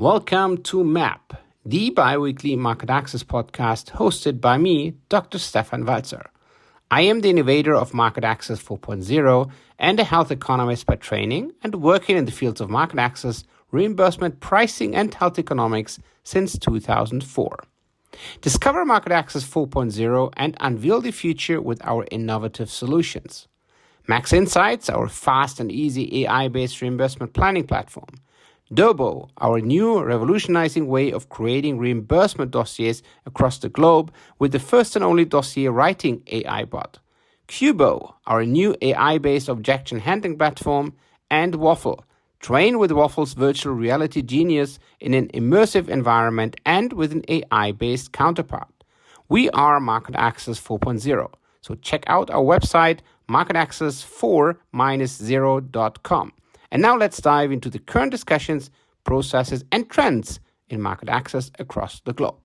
Welcome to MAP, the biweekly market access podcast hosted by me, Dr. Stefan Walzer. I am the innovator of Market Access 4.0 and a health economist by training and working in the fields of market access, reimbursement, pricing, and health economics since 2004. Discover Market Access 4.0 and unveil the future with our innovative solutions. Max Insights, our fast and easy AI-based reimbursement planning platform. Dobo, our new revolutionizing way of creating reimbursement dossiers across the globe with the first and only dossier writing AI bot. Cubo, our new AI-based objection handling platform. And Waffle, train with Waffle's virtual reality genius in an immersive environment and with an AI-based counterpart. We are Market Access 4.0, so check out our website, marketaccess4-0.com. And now let's dive into the current discussions, processes, and trends in market access across the globe.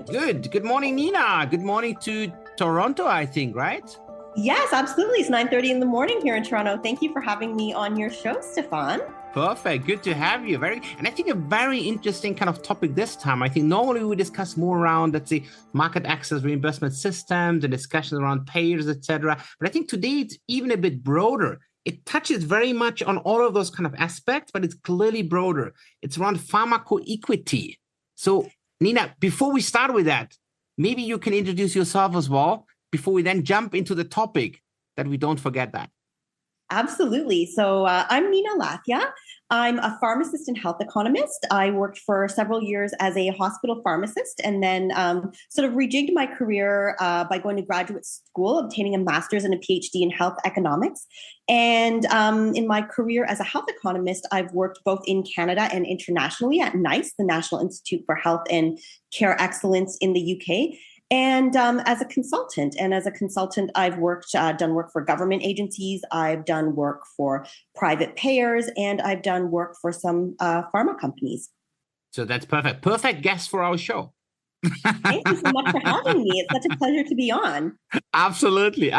Good morning, Nina. Good morning to Toronto, I think, right? Yes, absolutely. It's 9:30 in the morning here in Toronto. Thank you for having me on your show, Stefan. Perfect. Good to have you. And I think a very interesting kind of topic this time. I think normally we discuss more around, let's say, market access reimbursement systems, the discussions around payers, etc. But I think today it's even a bit broader. It touches very much on all of those kind of aspects, but it's clearly broader. It's around pharmacoequity. So, Nina, before we start with that, maybe you can introduce yourself as well before we then jump into the topic, that we don't forget that. Absolutely. So I'm Nina Lathia. I'm a pharmacist and health economist. I worked for several years as a hospital pharmacist and then sort of rejigged my career by going to graduate school, obtaining a master's and a PhD in health economics. And in my career as a health economist, I've worked both in Canada and internationally at NICE, the National Institute for Health and Care Excellence in the UK. And as a consultant, I've done work for government agencies, I've done work for private payers, and I've done work for some pharma companies. So that's perfect. Perfect guest for our show. Thank you so much for having me. It's such a pleasure to be on. Absolutely.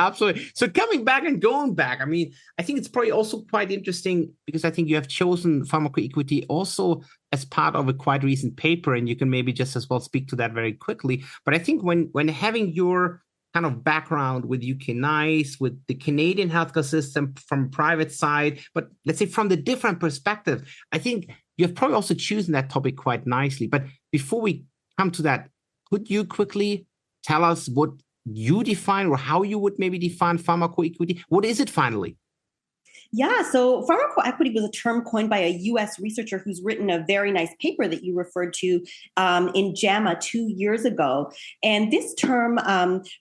So coming back and going back, I mean, I think it's probably also quite interesting because I think you have chosen pharmacoequity also as part of a quite recent paper, and you can maybe just as well speak to that very quickly. But I think when having your kind of background with UK NICE, with the Canadian healthcare system from private side, but let's say from the different perspective, I think you have probably also chosen that topic quite nicely. But before we come to that, could you quickly tell us what you define or how you would maybe define pharmacoequity? What is it finally? Yeah, so pharmacoequity was a term coined by a U.S. researcher who's written a very nice paper that you referred to in JAMA 2 years ago. And this term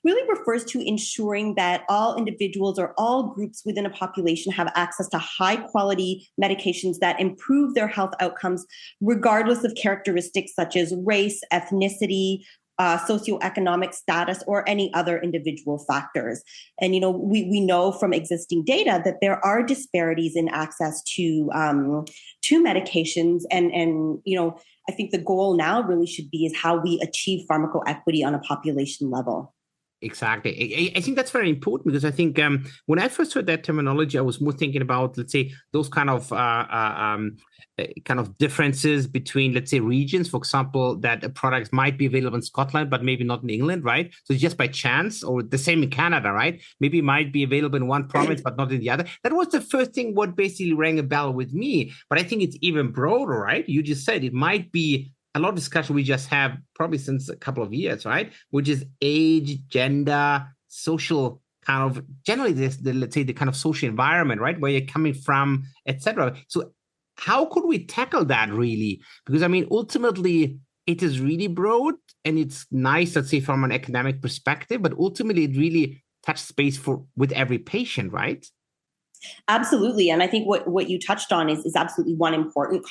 really refers to ensuring that all individuals or all groups within a population have access to high quality medications that improve their health outcomes, regardless of characteristics such as race, ethnicity, socioeconomic status, or any other individual factors. And, we know from existing data that there are disparities in access to medications. And, I think the goal now really should be is how we achieve pharmacoequity on a population level. Exactly. I think that's very important because I think when I first heard that terminology, I was more thinking about, let's say, those kind of differences between, let's say, regions. For example, that a product might be available in Scotland, but maybe not in England, right? So just by chance, or the same in Canada, right? Maybe it might be available in one province, but not in the other. That was the first thing what basically rang a bell with me. But I think it's even broader, right? You just said it might be a lot of discussion we just have probably since a couple of years, right? Which is age, gender, social kind of, generally let's say the kind of social environment, right? Where you're coming from, etc. So how could we tackle that really? Because I mean, ultimately it is really broad and it's nice, let's say from an academic perspective, but ultimately it really touches space with every patient, right? Absolutely. And I think what you touched on is absolutely one important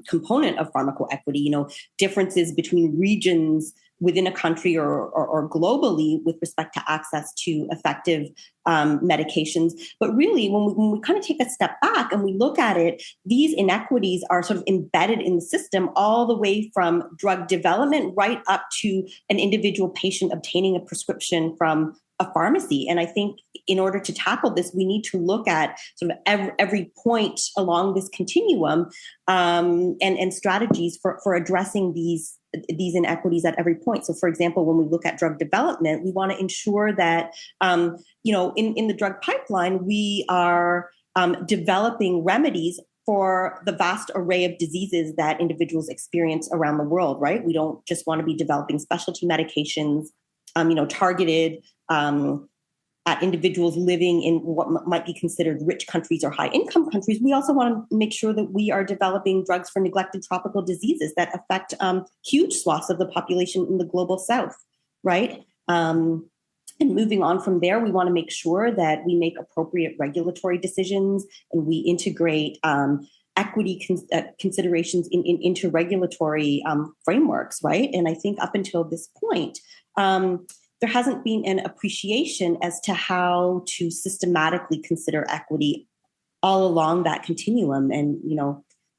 component of pharmacoequity, differences between regions within a country or globally with respect to access to effective medications. But really, when we kind of take a step back and we look at it, these inequities are sort of embedded in the system all the way from drug development right up to an individual patient obtaining a prescription from a pharmacy. And I think in order to tackle this, we need to look at sort of every point along this continuum, and strategies for addressing these inequities at every point. So, for example, when we look at drug development, we want to ensure that, in the drug pipeline, we are developing remedies for the vast array of diseases that individuals experience around the world, right? We don't just want to be developing specialty medications, targeted at individuals living in what might be considered rich countries or high income countries. We also want to make sure that we are developing drugs for neglected tropical diseases that affect huge swaths of the population in the global south, right? And moving on from there, we want to make sure that we make appropriate regulatory decisions and we integrate equity considerations into regulatory frameworks, right? And I think up until this point, there hasn't been an appreciation as to how to systematically consider equity all along that continuum. And,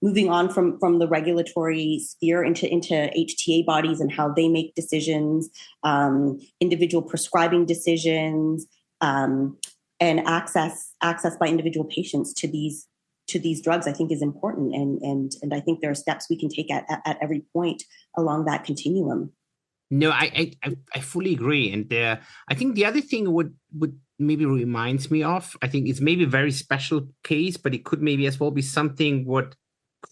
moving on from the regulatory sphere into HTA bodies and how they make decisions, individual prescribing decisions, and access by individual patients to these drugs, I think is important. And I think there are steps we can take at every point along that continuum. No, I fully agree. And I think the other thing would maybe reminds me of, I think it's maybe a very special case, but it could maybe as well be something what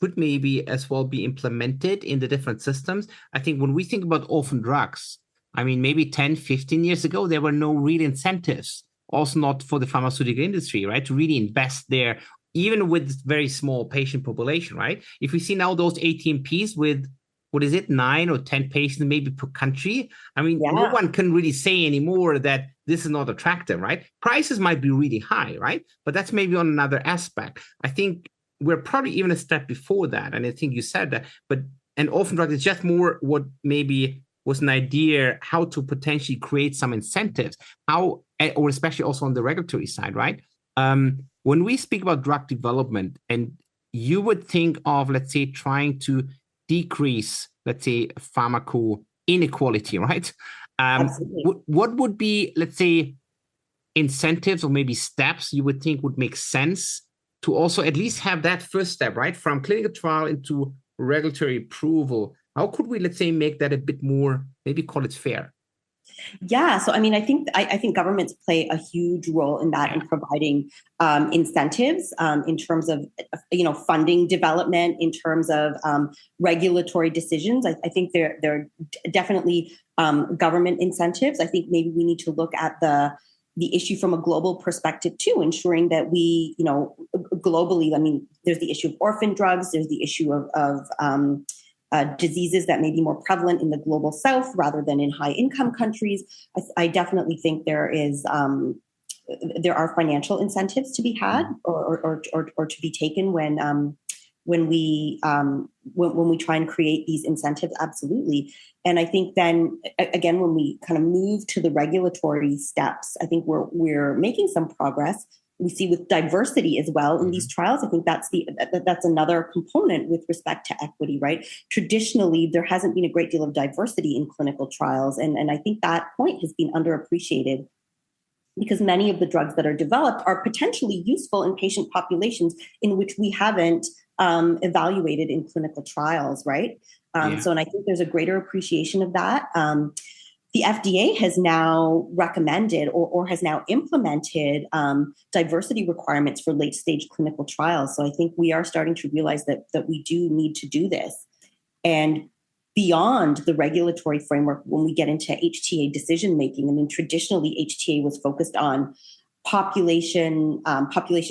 could maybe as well be implemented in the different systems. I think when we think about orphan drugs, I mean, maybe 10, 15 years ago, there were no real incentives, also not for the pharmaceutical industry, right, to really invest there, even with very small patient population, right? If we see now those ATMPs with, 9 or 10 patients maybe per country, I mean, no one can really say anymore that this is not attractive, right? Prices might be really high, right? But that's maybe on another aspect. I think we're probably even a step before that. And I think you said that, but an orphan drug is just more what maybe was an idea how to potentially create some incentives, or especially also on the regulatory side, right? When we speak about drug development, and you would think of, let's say, trying to decrease, let's say, pharmaco inequality, right? What would be, let's say, incentives or maybe steps you would think would make sense to also at least have that first step, right? From clinical trial into regulatory approval. How could we, let's say, make that a bit more, maybe call it fair? Yeah, so I mean, I think governments play a huge role in that, in providing incentives in terms of funding development, in terms of regulatory decisions. I think there are definitely government incentives. I think maybe we need to look at the issue from a global perspective too, ensuring that we, globally. I mean, there's the issue of orphan drugs. There's the issue of diseases that may be more prevalent in the global south rather than in high income countries. I definitely think there are financial incentives to be had or to be taken when we try and create these incentives. Absolutely. And I think then again, when we kind of move to the regulatory steps, I think we're making some progress. We see with diversity as well in these trials. I think that's another component with respect to equity, right? Traditionally, there hasn't been a great deal of diversity in clinical trials. And I think that point has been underappreciated because many of the drugs that are developed are potentially useful in patient populations in which we haven't evaluated in clinical trials, right? So, and I think there's a greater appreciation of that. The FDA has now recommended or has now implemented diversity requirements for late stage clinical trials. So I think we are starting to realize that we do need to do this. And beyond the regulatory framework, when we get into HTA decision making, I mean, traditionally HTA was focused on population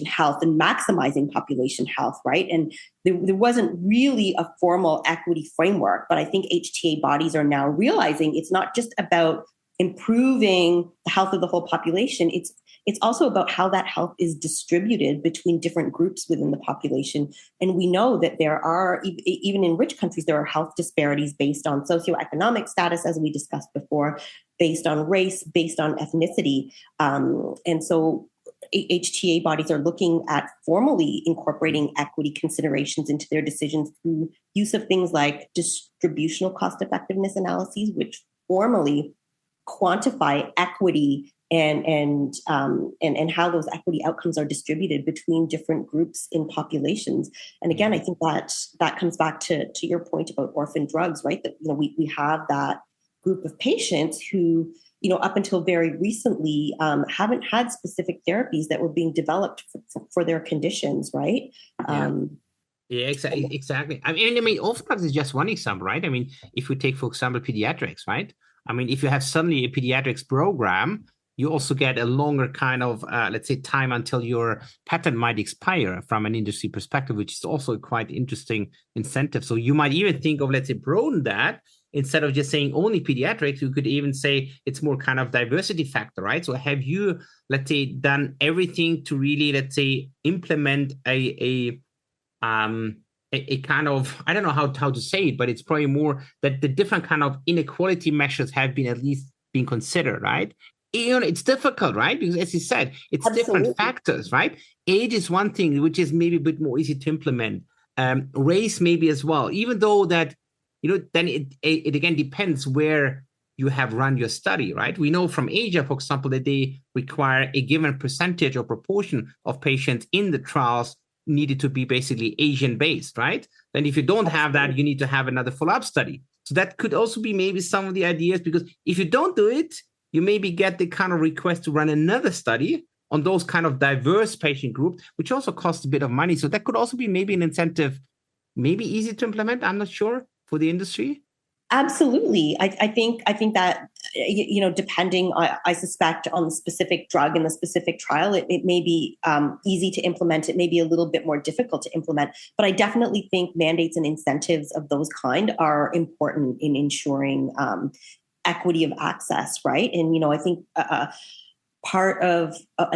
health and maximizing population health, right? And there wasn't really a formal equity framework, but I think HTA bodies are now realizing it's not just about improving the health of the whole population. It's also about how that health is distributed between different groups within the population. And we know that there are, even in rich countries, there are health disparities based on socioeconomic status, as we discussed before, based on race, based on ethnicity. And so HTA bodies are looking at formally incorporating equity considerations into their decisions through use of things like distributional cost effectiveness analyses, which formally quantify equity and how those equity outcomes are distributed between different groups in populations. And again, I think that comes back to your point about orphan drugs, right? That we have that group of patients who up until very recently haven't had specific therapies that were being developed for their conditions, right? Yeah, exactly. I mean, orphan drugs is just one example, right? I mean, if we take, for example, pediatrics, right? I mean, if you have suddenly a pediatrics program, you also get a longer kind of, let's say, time until your patent might expire from an industry perspective, which is also a quite interesting incentive. So you might even think of, let's say, broaden that. Instead of just saying only pediatrics, you could even say it's more kind of diversity factor, right? So have you, let's say, done everything to really, let's say, implement a kind of, I don't know how to say it, but it's probably more that the different kind of inequality measures have been at least being considered, right? It's difficult, right? Because as you said, it's Absolutely. different factors, right? Age is one thing, which is maybe a bit more easy to implement. Race maybe as well, even though that, then it again depends where you have run your study, right? We know from Asia, for example, that they require a given percentage or proportion of patients in the trials needed to be basically Asian based, right? Then if you don't have that, you need to have another follow-up study. So that could also be maybe some of the ideas, because if you don't do it, you maybe get the kind of request to run another study on those kind of diverse patient groups, which also costs a bit of money. So that could also be maybe an incentive, maybe easy to implement, I'm not sure, for the industry. Absolutely. I think that, depending, I suspect, on the specific drug and the specific trial, it may be easy to implement. It may be a little bit more difficult to implement. But I definitely think mandates and incentives of those kind are important in ensuring equity of access, right? And, I think an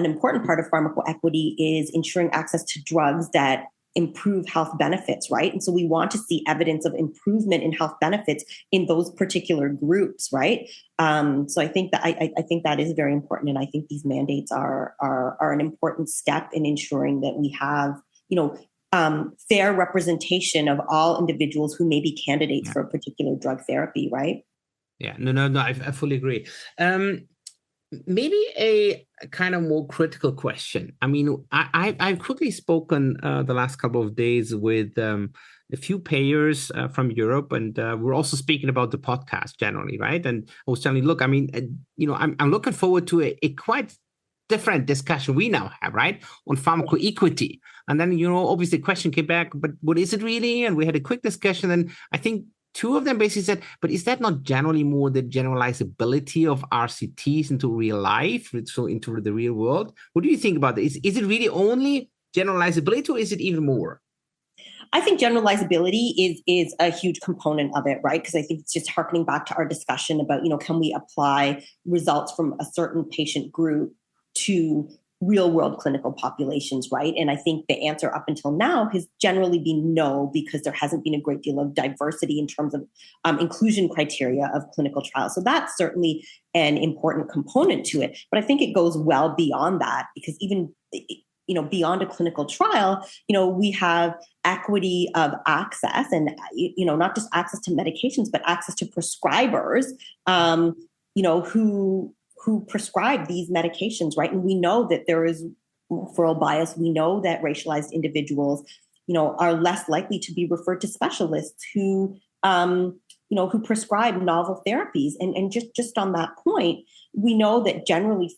important part of pharmacoequity is ensuring access to drugs that improve health benefits, right? And so we want to see evidence of improvement in health benefits in those particular groups, right? So I think that I think that is very important, and I think these mandates are an important step in ensuring that we have, fair representation of all individuals who may be candidates for a particular drug therapy, right? Yeah, no, I fully agree. Maybe a kind of more critical question. I mean, I've quickly spoken the last couple of days with a few payers from Europe, and we're also speaking about the podcast generally, right? And I was telling you, look, I mean, I'm looking forward to a quite different discussion we now have, right, on pharmacoequity. And then, obviously the question came back, but what is it really? And we had a quick discussion, and I think two of them basically said, but is that not generally more the generalizability of RCTs into real life, so into the real world? What do you think about this? Is it really only generalizability, or is it even more? I think generalizability is a huge component of it, right? Because I think it's just harkening back to our discussion about, can we apply results from a certain patient group to real world clinical populations, right? And I think the answer up until now has generally been no, because there hasn't been a great deal of diversity in terms of inclusion criteria of clinical trials. So that's certainly an important component to it. But I think it goes well beyond that, because even beyond a clinical trial, we have equity of access, and not just access to medications, but access to prescribers, who prescribe these medications, right? And we know that there is referral bias. We know that racialized individuals, are less likely to be referred to specialists who prescribe novel therapies. And just on that point, we know that generally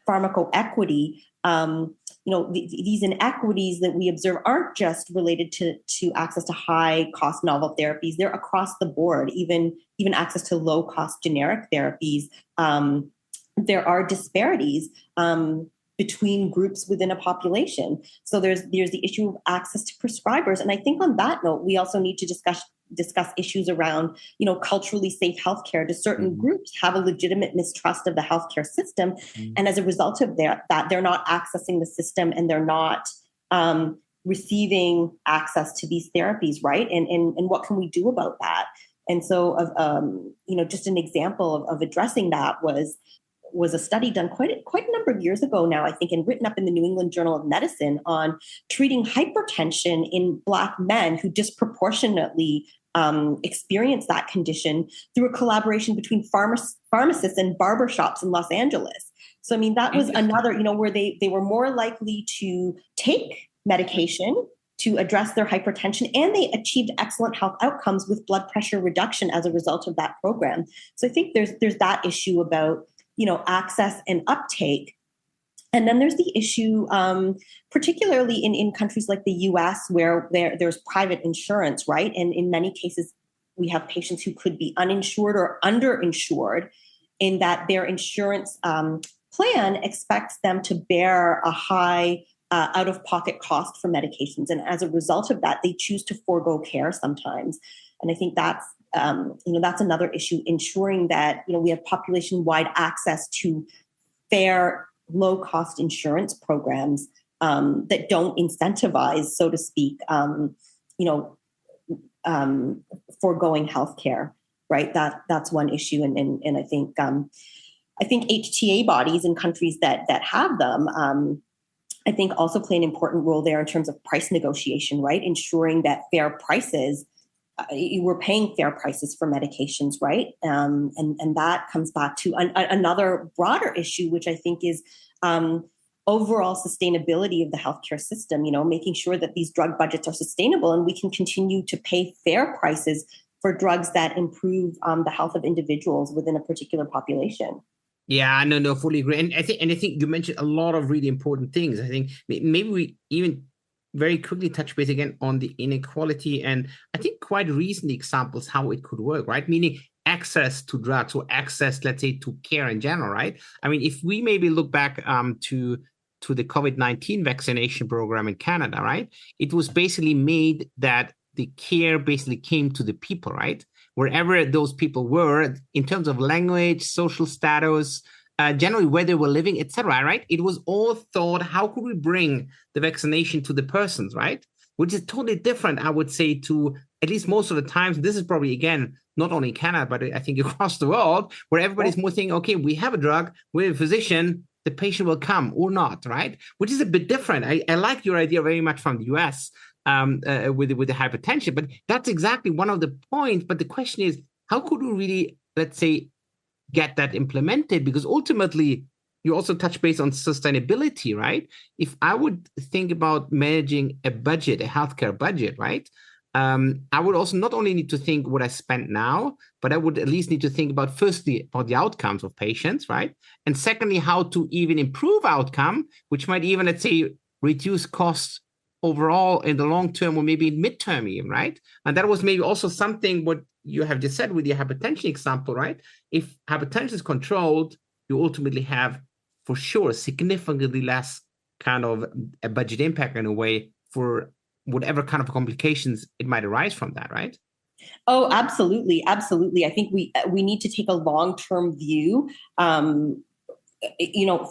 pharmacoequity, these inequities that we observe aren't just related to access to high cost novel therapies. They're across the board, even access to low cost generic therapies. There are disparities between groups within a population. So there's the issue of access to prescribers. And I think on that note, we also need to discuss issues around, culturally safe healthcare. Do certain groups have a legitimate mistrust of the healthcare system? And as a result of that, they're not accessing the system, and they're not receiving access to these therapies, right? And what can we do about that? And so, just an example of addressing that was a study done quite a number of years ago now, I think, and written up in the New England Journal of Medicine on treating hypertension in Black men who disproportionately experience that condition through a collaboration between pharmacists and barbershops in Los Angeles. So, I mean, that was another, where they were more likely to take medication to address their hypertension, and they achieved excellent health outcomes with blood pressure reduction as a result of that program. So I think there's that issue about, access and uptake. And then there's the issue, particularly in countries like the US, where there's private insurance, right? And in many cases, we have patients who could be uninsured or underinsured, in that their insurance plan expects them to bear a high out-of-pocket cost for medications. And as a result of that, they choose to forego care sometimes. And I think that's another issue, ensuring that, we have population-wide access to fair, low-cost insurance programs that don't incentivize, so to speak, foregoing healthcare, right? That's one issue. And I think HTA bodies in countries that have them, I think also play an important role there in terms of price negotiation, right? Ensuring that fair prices, we're paying fair prices for medications, right? And that comes back to another broader issue, which I think is overall sustainability of the healthcare system, making sure that these drug budgets are sustainable and we can continue to pay fair prices for drugs that improve the health of individuals within a particular population. Yeah, no, fully agree. And I think you mentioned a lot of really important things. I think maybe we even very quickly touch base again on the inequality, and I think quite recent examples how it could work, right? Meaning access to drugs, or access, let's say, to care in general, right? I mean, if we maybe look back to the COVID-19 vaccination program in Canada, right? It was basically made that the care basically came to the people, right? Wherever those people were, in terms of language, social status, generally where they were living, etc., right? It was all thought, how could we bring the vaccination to the persons, right? Which is totally different, I would say, to at least most of the times. This is probably, again, not only in Canada, but I think across the world, where everybody's more thinking, okay, we have a drug, we're a physician, the patient will come or not, right? Which is a bit different. I like your idea very much from the US, with the hypertension, but that's exactly one of the points. But the question is, how could we really, let's say, get that implemented? Because ultimately, you also touch base on sustainability, right? If I would think about managing a budget, a healthcare budget, right? I would also not only need to think what I spent now, but I would at least need to think about, firstly, about the outcomes of patients, right? And secondly, how to even improve outcome, which might even, let's say, reduce costs overall in the long term, or maybe in midterm even, right? And that was maybe also something what you have just said with the hypertension example, right? If hypertension is controlled, you ultimately have, for sure, significantly less kind of a budget impact in a way for whatever kind of complications it might arise from that, right? Oh, absolutely. Absolutely. I think we need to take a long-term view,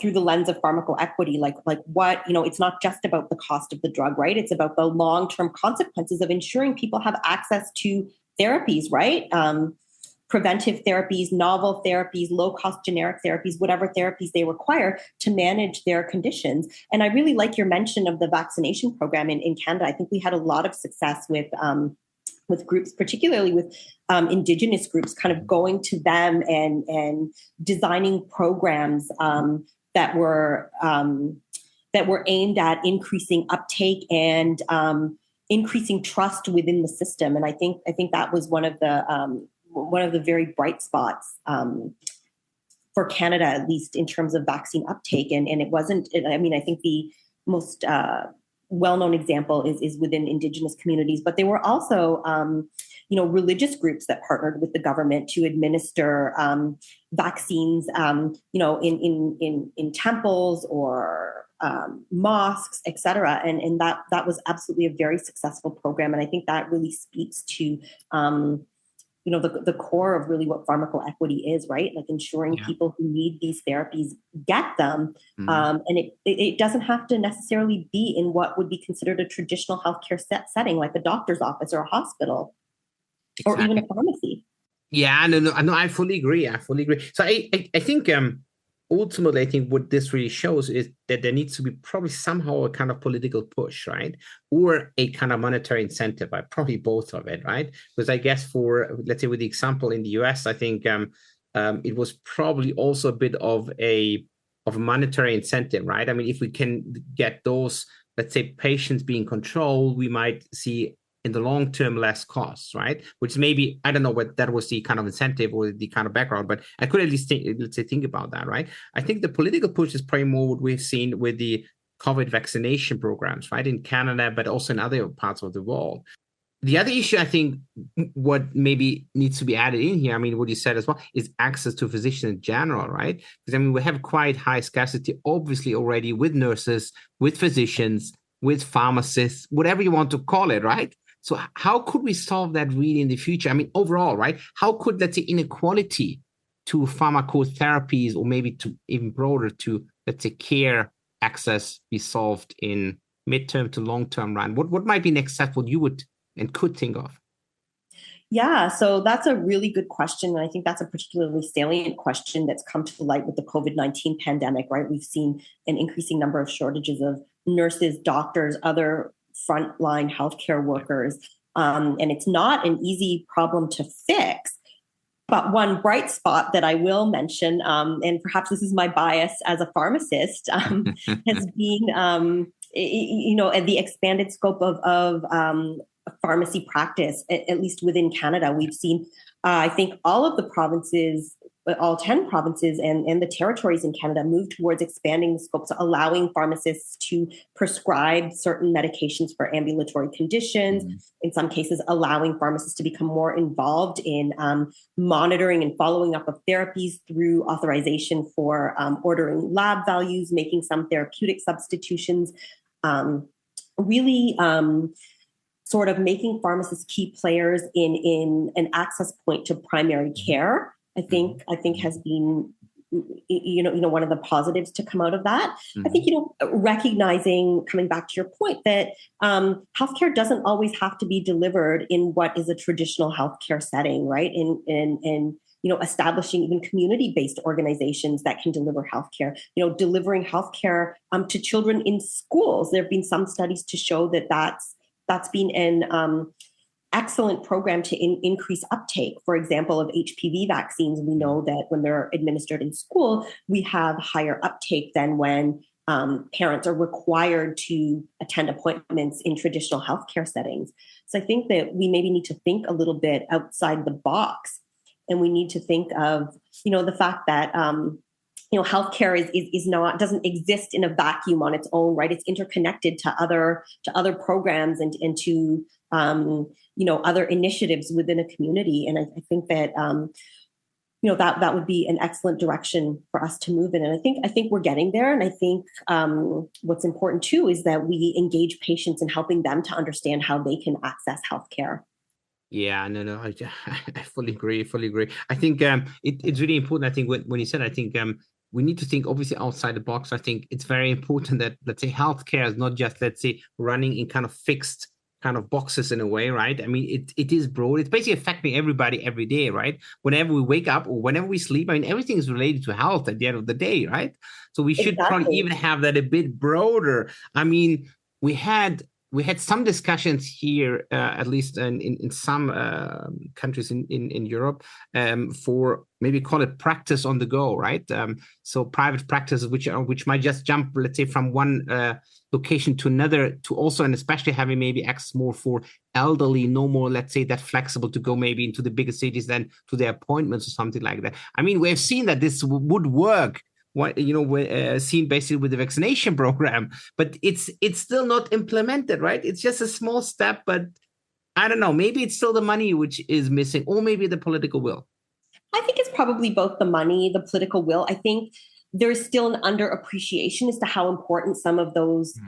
through the lens of pharmacoequity, like what, it's not just about the cost of the drug, right? It's about the long-term consequences of ensuring people have access to therapies, right? Preventive therapies, novel therapies, low-cost generic therapies, whatever therapies they require to manage their conditions. And I really like your mention of the vaccination program in Canada. I think we had a lot of success with groups, particularly with Indigenous groups, kind of going to them and designing programs that were aimed at increasing uptake and increasing trust within the system. And I think that was one of the very bright spots for Canada, at least in terms of vaccine uptake. And it wasn't. I think the most well-known example is within Indigenous communities, but there were also, religious groups that partnered with the government to administer vaccines, in temples or mosques, et cetera. And that was absolutely a very successful program. And I think that really speaks to, the core of really what pharmacoequity is, right? Like ensuring people who need these therapies get them. And it doesn't have to necessarily be in what would be considered a traditional healthcare setting, like a doctor's office or a hospital, or even a pharmacy. Yeah, no, I fully agree. So I think ultimately, I think what this really shows is that there needs to be probably somehow a kind of political push, right? Or a kind of monetary incentive, probably both of it, right? Because I guess let's say with the example in the US, I think it was probably also a bit of a monetary incentive, right? I mean, if we can get those, let's say, patients being controlled, we might see in the long term less costs, right? Which maybe, I don't know what that was the kind of incentive or the kind of background, but I could at least think about that, right? I think the political push is probably more what we've seen with the COVID vaccination programs, right? In Canada, but also in other parts of the world. The other issue, I think, what maybe needs to be added in here, I mean, what you said as well, is access to physicians in general, right? Because, I mean, we have quite high scarcity, obviously, already with nurses, with physicians, with pharmacists, whatever you want to call it, right? So how could we solve that really in the future? I mean, overall, right? How could, let's say, inequality to pharmacotherapies or maybe to even broader to, let's say, care access be solved in midterm to long-term run? What might be next step, what you would and could think of? Yeah, so that's a really good question. And I think that's a particularly salient question that's come to light with the COVID-19 pandemic, right? We've seen an increasing number of shortages of nurses, doctors, other frontline healthcare workers. And it's not an easy problem to fix. But one bright spot that I will mention, and perhaps this is my bias as a pharmacist, has been, the expanded scope of pharmacy practice, at least within Canada. We've seen, I think, all of the provinces, all 10 provinces and the territories in Canada move towards expanding the scope, so allowing pharmacists to prescribe certain medications for ambulatory conditions, in some cases allowing pharmacists to become more involved in monitoring and following up of therapies through authorization for ordering lab values, making some therapeutic substitutions, really sort of making pharmacists key players in an access point to primary care. I think has been one of the positives to come out of that. I think recognizing, coming back to your point, that healthcare doesn't always have to be delivered in what is a traditional healthcare setting, right? And establishing even community-based organizations that can deliver healthcare. Delivering healthcare to children in schools. There have been some studies to show that that's been an excellent program to increase uptake. For example, of HPV vaccines, we know that when they're administered in school, we have higher uptake than when parents are required to attend appointments in traditional healthcare settings. So I think that we maybe need to think a little bit outside the box, and we need to think of, the fact that healthcare doesn't exist in a vacuum on its own, right? It's interconnected to other programs and to other initiatives within a community. And I think that that would be an excellent direction for us to move in. And I think we're getting there. And I think what's important too is that we engage patients in helping them to understand how they can access healthcare. Yeah, no, I fully agree. I think it's really important. I think when you said, I think we need to think obviously outside the box. I think it's very important that, let's say, healthcare is not just, let's say, running in kind of fixed kind of boxes in a way, right? I mean, it is broad. It's basically affecting everybody every day, right? Whenever we wake up or whenever we sleep, I mean, everything is related to health at the end of the day, right? So we should probably even have that a bit broader. I mean, we had some discussions here, at least in some countries in Europe, for maybe call it practice on the go, right? So private practices, which might just jump, let's say, from one location to another, to also, and especially having maybe access more for elderly, no more, let's say, that flexible to go maybe into the bigger cities than to their appointments or something like that. I mean, we've seen that this would work. Seen basically with the vaccination program, but it's still not implemented, right? It's just a small step, but I don't know, maybe it's still the money which is missing, or maybe the political will. I think it's probably both the money, the political will. I think there's still an underappreciation as to how important some of those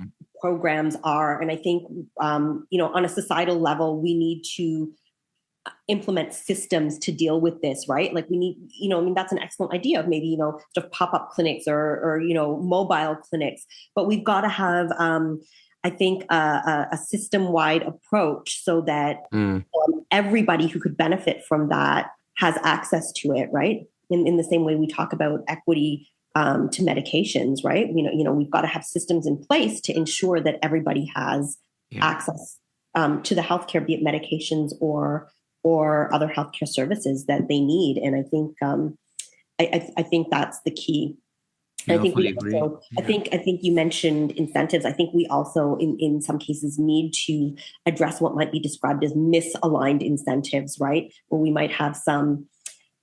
programs are. And I think, on a societal level, we need to implement systems to deal with this, right? Like we need, that's an excellent idea of maybe, sort of pop-up clinics or mobile clinics, but we've got to have, I think, a system-wide approach so that everybody who could benefit from that has access to it, right? In the same way we talk about equity to medications, right? We've got to have systems in place to ensure that everybody has access to the healthcare, be it medications or other healthcare services that they need. And I think I think that's the key. I think fully agree. I think you mentioned incentives. I think we also, in some cases, need to address what might be described as misaligned incentives, right? Where we might have some,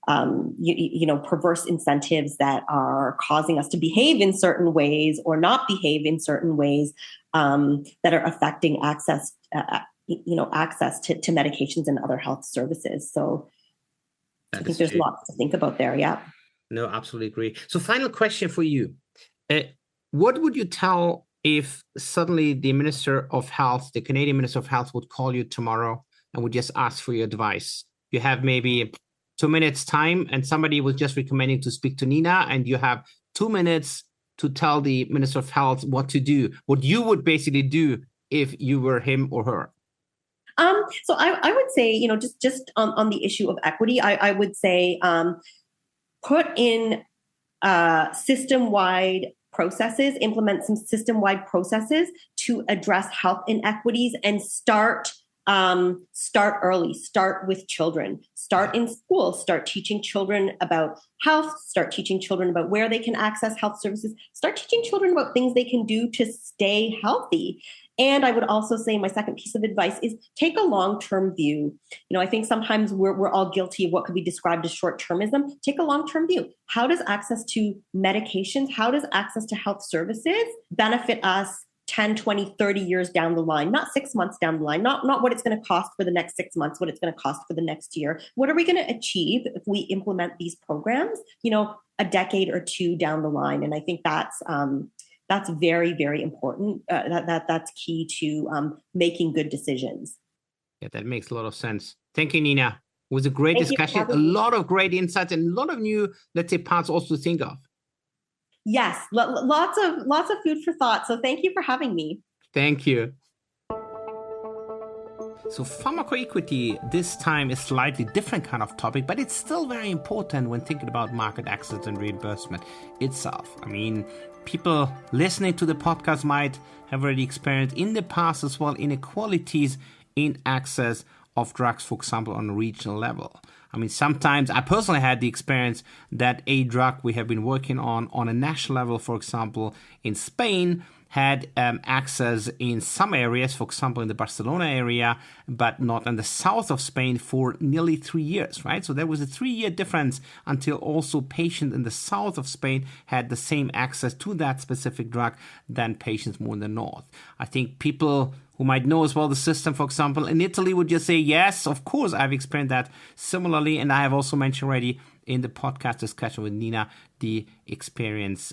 perverse incentives that are causing us to behave in certain ways or not behave in certain ways that are affecting access, access to medications and other health services. So I think there's lots to think about there. Yeah. No, absolutely agree. So final question for you. What would you tell if suddenly the Minister of Health, the Canadian Minister of Health, would call you tomorrow and would just ask for your advice? You have maybe 2 minutes time and somebody was just recommending to speak to Nina and you have 2 minutes to tell the Minister of Health what to do, what you would basically do if you were him or her. So I would say, just on the issue of equity, I would say, put in system-wide processes, implement some system-wide processes to address health inequities and start early, start with children, start in school, start teaching children about health, start teaching children about where they can access health services, start teaching children about things they can do to stay healthy. And I would also say my second piece of advice is take a long-term view. I think sometimes we're all guilty of what could be described as short-termism. Take a long-term view. How does access to medications, how does access to health services benefit us 10, 20, 30 years down the line, not 6 months down the line, not what it's going to cost for the next 6 months, what it's going to cost for the next year. What are we going to achieve if we implement these programs, a decade or two down the line? And I think that's very, very important. That's key to making good decisions. Yeah, that makes a lot of sense. Thank you, Nina. It was a great discussion, a lot of great insights and a lot of new, let's say, parts also to think of. Yes, lots of food for thought. So thank you for having me. Thank you. So pharmacoequity this time is slightly different kind of topic, but it's still very important when thinking about market access and reimbursement itself. I mean, people listening to the podcast might have already experienced in the past as well inequalities in access of drugs, for example, on a regional level. I mean, sometimes I personally had the experience that a drug we have been working on a national level, for example, in Spain, had access in some areas, for example, in the Barcelona area, but not in the south of Spain for nearly 3 years, right? So there was a 3-year difference until also patients in the south of Spain had the same access to that specific drug than patients more in the north. I think people who might know as well the system, for example, in Italy would just say, yes, of course, I've experienced that similarly. And I have also mentioned already in the podcast discussion with Nina, the experience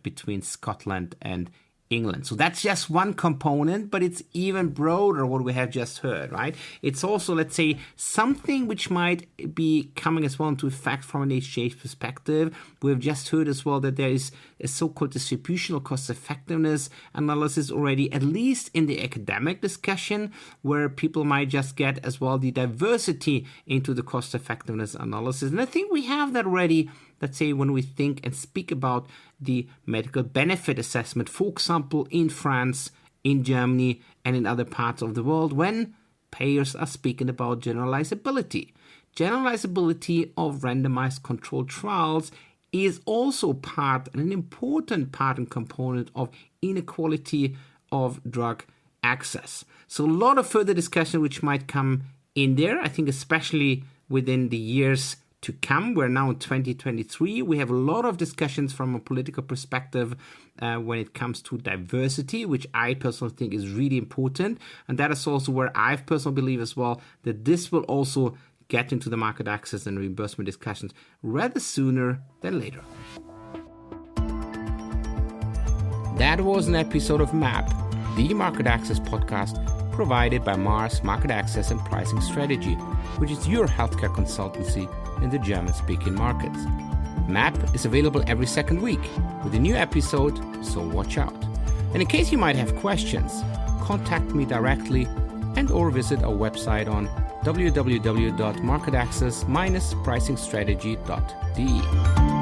between Scotland and England. So that's just one component, but it's even broader what we have just heard, right? It's also, let's say, something which might be coming as well into effect from an HGH perspective. We've just heard as well that there is a so-called distributional cost effectiveness analysis already, at least in the academic discussion, where people might just get as well the diversity into the cost effectiveness analysis. And I think we have that already, let's say, when we think and speak about the medical benefit assessment, for example, in France, in Germany, and in other parts of the world, when payers are speaking about generalizability. Generalizability of randomized controlled trials is also part, and an important part and component of inequality of drug access. So a lot of further discussion which might come in there, I think especially within the years to come. We're now in 2023. We have a lot of discussions from a political perspective when it comes to diversity, which I personally think is really important. And that is also where I personally believe as well that this will also get into the market access and reimbursement discussions rather sooner than later. That was an episode of MAP, the market access podcast provided by Mars Market Access and Pricing Strategy, which is your healthcare consultancy in the German-speaking markets. MAP is available every second week with a new episode, so watch out. And in case you might have questions, contact me directly and or visit our website on www.marketaccess-pricingstrategy.de.